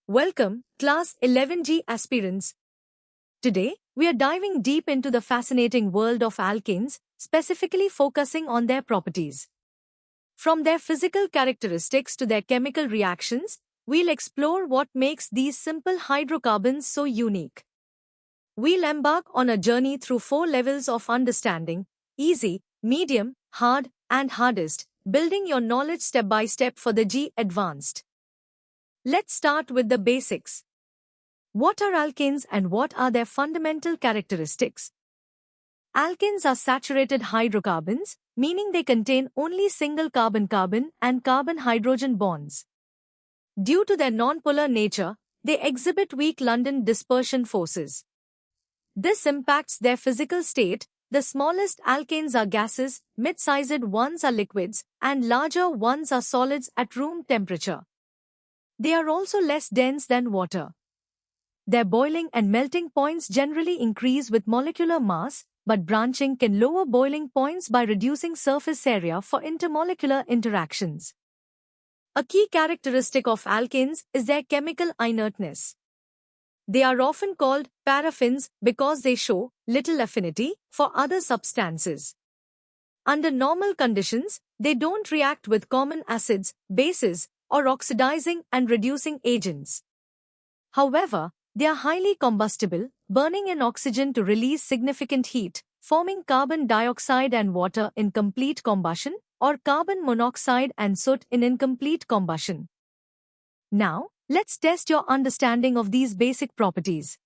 Welcome, Class 11G aspirants. Today, we are diving deep into the fascinating world of alkanes, specifically focusing on their properties. From their physical characteristics to their chemical reactions, we'll explore what makes these simple hydrocarbons so unique. We'll embark on a journey through 4 levels of understanding: easy, medium, hard, and hardest, building your knowledge step by step for the G advanced. Let's start with the basics. What are alkanes and what are their fundamental characteristics? Alkanes are saturated hydrocarbons, meaning they contain only single carbon-carbon and carbon-hydrogen bonds. Due to their nonpolar nature, they exhibit weak London dispersion forces. This impacts their physical state. The smallest alkanes are gases, mid-sized ones are liquids, and larger ones are solids at room temperature. They are also less dense than water. Their boiling and melting points generally increase with molecular mass, but branching can lower boiling points by reducing surface area for intermolecular interactions. A key characteristic of alkanes is their chemical inertness. They are often called paraffins because they show little affinity for other substances. Under normal conditions, they don't react with common acids, bases, or oxidizing and reducing agents. However, they are highly combustible, burning in oxygen to release significant heat, forming carbon dioxide and water in complete combustion, or carbon monoxide and soot in incomplete combustion. Now, let's test your understanding of these basic properties.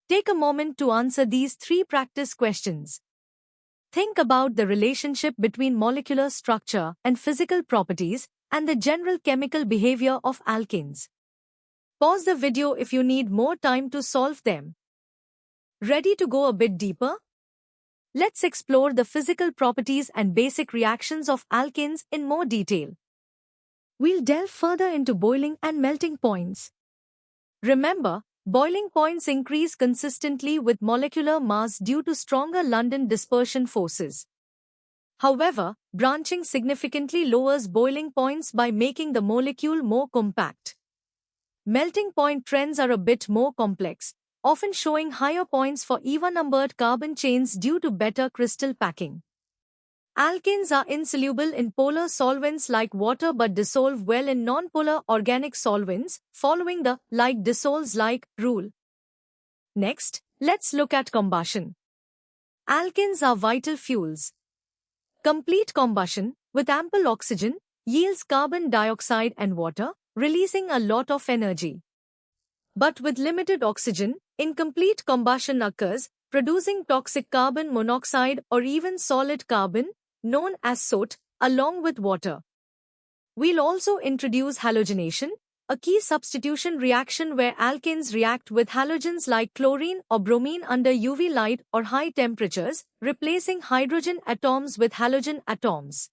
Take a moment to answer these 3 practice questions. Think about the relationship between molecular structure and physical properties and the general chemical behavior of alkanes. Pause the video if you need more time to solve them. Ready to go a bit deeper? Let's explore the physical properties and basic reactions of alkanes in more detail. We'll delve further into boiling and melting points. Remember, boiling points increase consistently with molecular mass due to stronger London dispersion forces. However, branching significantly lowers boiling points by making the molecule more compact. Melting point trends are a bit more complex, often showing higher points for even-numbered carbon chains due to better crystal packing. Alkanes are insoluble in polar solvents like water but dissolve well in nonpolar organic solvents, following the like dissolves like rule. Next, let's look at combustion. Alkanes are vital fuels. Complete combustion, with ample oxygen, yields carbon dioxide and water, releasing a lot of energy. But with limited oxygen, incomplete combustion occurs, producing toxic carbon monoxide or even solid carbon, known as soot, along with water. We'll also introduce halogenation, a key substitution reaction where alkanes react with halogens like chlorine or bromine under UV light or high temperatures, replacing hydrogen atoms with halogen atoms.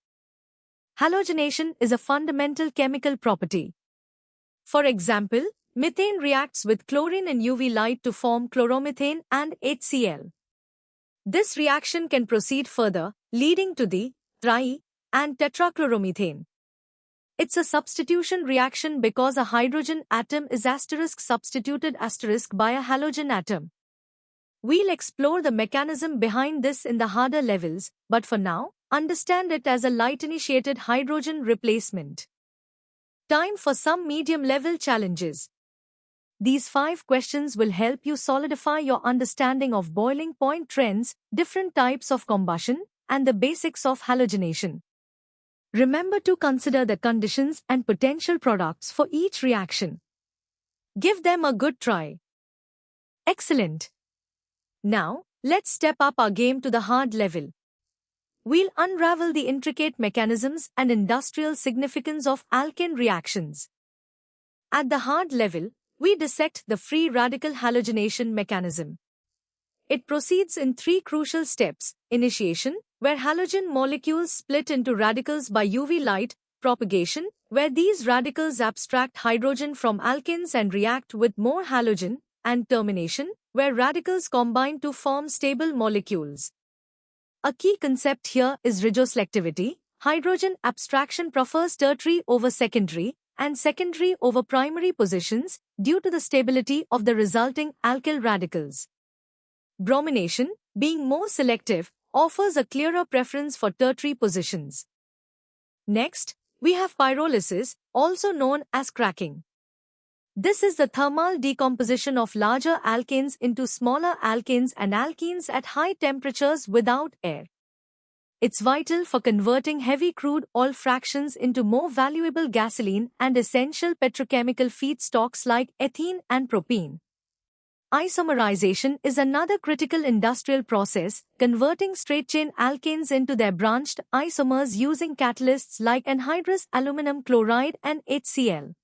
Halogenation is a fundamental chemical property. For example, methane reacts with chlorine in UV light to form chloromethane and HCl. This reaction can proceed further, leading to the tri- and tetrachloromethane. It's a substitution reaction because a hydrogen atom is substituted by a halogen atom. We'll explore the mechanism behind this in the harder levels, but for now, understand it as a light-initiated hydrogen replacement. Time for some medium-level challenges. These 5 questions will help you solidify your understanding of boiling point trends, different types of combustion, and the basics of halogenation. Remember to consider the conditions and potential products for each reaction. Give them a good try. Excellent. Now, let's step up our game to the hard level. We'll unravel the intricate mechanisms and industrial significance of alkane reactions. At the hard level, we dissect the free radical halogenation mechanism. It proceeds in 3 crucial steps: initiation, where halogen molecules split into radicals by UV light; propagation, where these radicals abstract hydrogen from alkanes and react with more halogen; and termination, where radicals combine to form stable molecules. A key concept here is regioselectivity. Hydrogen abstraction prefers tertiary over secondary, and secondary over primary positions, due to the stability of the resulting alkyl radicals. Bromination, being more selective, offers a clearer preference for tertiary positions. Next, we have pyrolysis, also known as cracking. This is the thermal decomposition of larger alkanes into smaller alkanes and alkenes at high temperatures without air. It's vital for converting heavy crude oil fractions into more valuable gasoline and essential petrochemical feedstocks like ethene and propene. Isomerization is another critical industrial process, converting straight-chain alkanes into their branched isomers using catalysts like anhydrous aluminum chloride and HCl.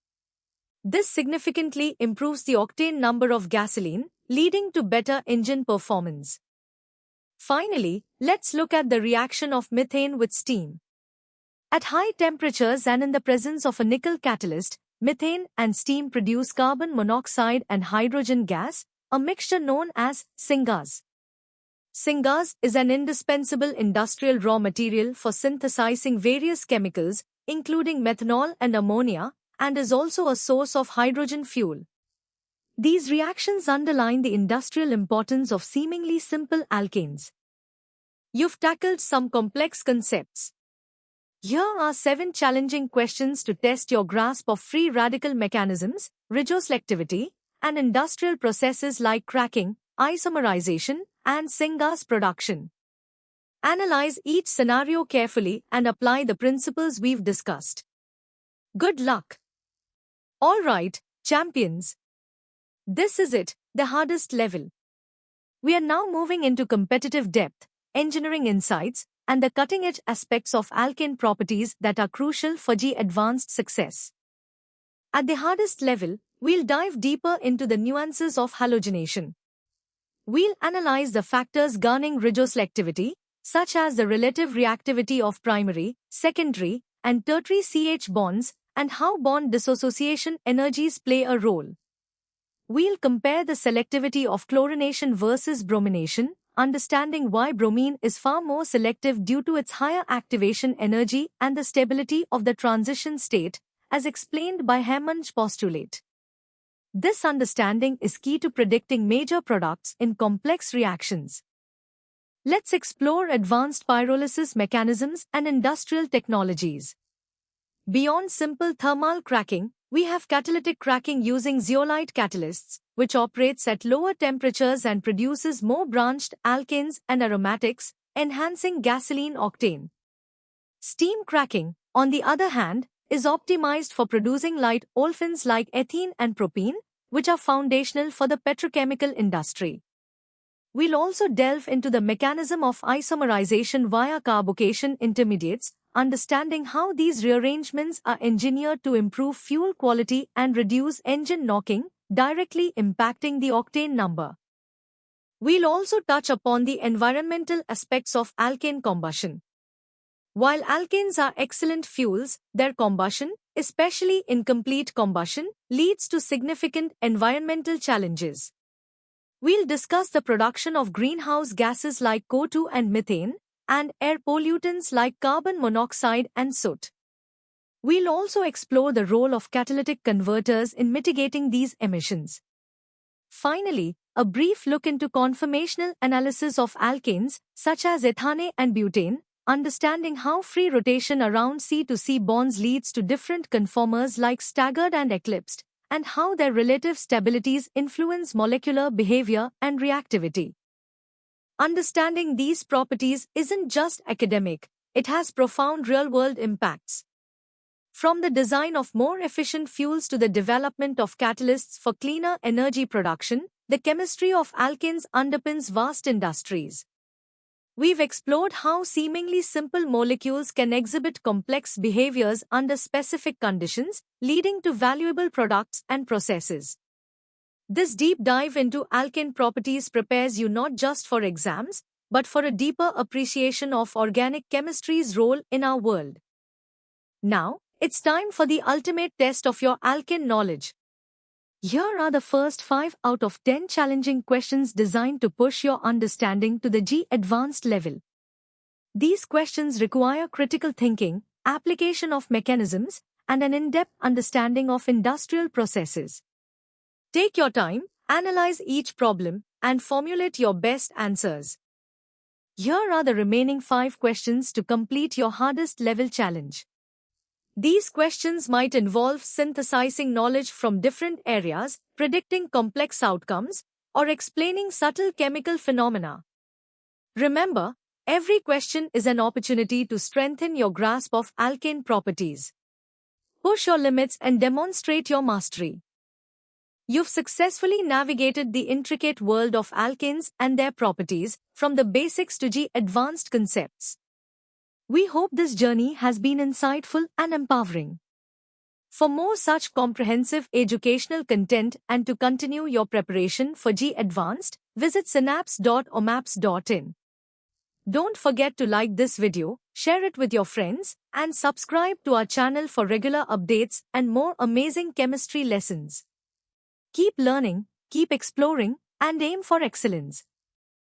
This significantly improves the octane number of gasoline, leading to better engine performance. Finally, let's look at the reaction of methane with steam. At high temperatures and in the presence of a nickel catalyst, methane and steam produce carbon monoxide and hydrogen gas, a mixture known as syngas. Syngas is an indispensable industrial raw material for synthesizing various chemicals, including methanol and ammonia, and is also a source of hydrogen fuel. These reactions underline the industrial importance of seemingly simple alkanes. You've tackled some complex concepts. Here are 7 challenging questions to test your grasp of free radical mechanisms, regoselectivity, and industrial processes like cracking, isomerization, and syngas production. Analyze each scenario carefully and apply the principles we've discussed. Good luck! Alright, champions. This is it, the hardest level. We are now moving into competitive depth, engineering insights, and the cutting-edge aspects of alkane properties that are crucial for advanced success. At the hardest level, we'll dive deeper into the nuances of halogenation. We'll analyze the factors governing regoselectivity, such as the relative reactivity of primary, secondary, and tertiary CH bonds, and how bond dissociation energies play a role. We'll compare the selectivity of chlorination versus bromination, understanding why bromine is far more selective due to its higher activation energy and the stability of the transition state, as explained by Hammond's postulate. This understanding is key to predicting major products in complex reactions. Let's explore advanced pyrolysis mechanisms and industrial technologies. Beyond simple thermal cracking, we have catalytic cracking using zeolite catalysts, which operates at lower temperatures and produces more branched alkanes and aromatics, enhancing gasoline octane. Steam cracking, on the other hand, is optimized for producing light olefins like ethene and propene, which are foundational for the petrochemical industry. We'll also delve into the mechanism of isomerization via carbocation intermediates, understanding how these rearrangements are engineered to improve fuel quality and reduce engine knocking, directly impacting the octane number. We'll also touch upon the environmental aspects of alkane combustion. While alkanes are excellent fuels, their combustion, especially incomplete combustion, leads to significant environmental challenges. We'll discuss the production of greenhouse gases like CO2 and methane, and air pollutants like carbon monoxide and soot. We'll also explore the role of catalytic converters in mitigating these emissions. Finally, a brief look into conformational analysis of alkanes, such as ethane and butane, understanding how free rotation around C-to-C bonds leads to different conformers like staggered and eclipsed, and how their relative stabilities influence molecular behavior and reactivity. Understanding these properties isn't just academic, it has profound real-world impacts. From the design of more efficient fuels to the development of catalysts for cleaner energy production, the chemistry of alkanes underpins vast industries. We've explored how seemingly simple molecules can exhibit complex behaviors under specific conditions, leading to valuable products and processes. This deep dive into alkane properties prepares you not just for exams, but for a deeper appreciation of organic chemistry's role in our world. Now, it's time for the ultimate test of your alkane knowledge. Here are the first 5 out of 10 challenging questions designed to push your understanding to the advanced level. These questions require critical thinking, application of mechanisms, and an in-depth understanding of industrial processes. Take your time, analyze each problem, and formulate your best answers. Here are the remaining 5 questions to complete your hardest level challenge. These questions might involve synthesizing knowledge from different areas, predicting complex outcomes, or explaining subtle chemical phenomena. Remember, every question is an opportunity to strengthen your grasp of alkane properties. Push your limits and demonstrate your mastery. You've successfully navigated the intricate world of alkanes and their properties, from the basics to advanced concepts. We hope this journey has been insightful and empowering. For more such comprehensive educational content and to continue your preparation for Advanced, visit synapse.omaps.in. Don't forget to like this video, share it with your friends, and subscribe to our channel for regular updates and more amazing chemistry lessons. Keep learning, keep exploring, and aim for excellence.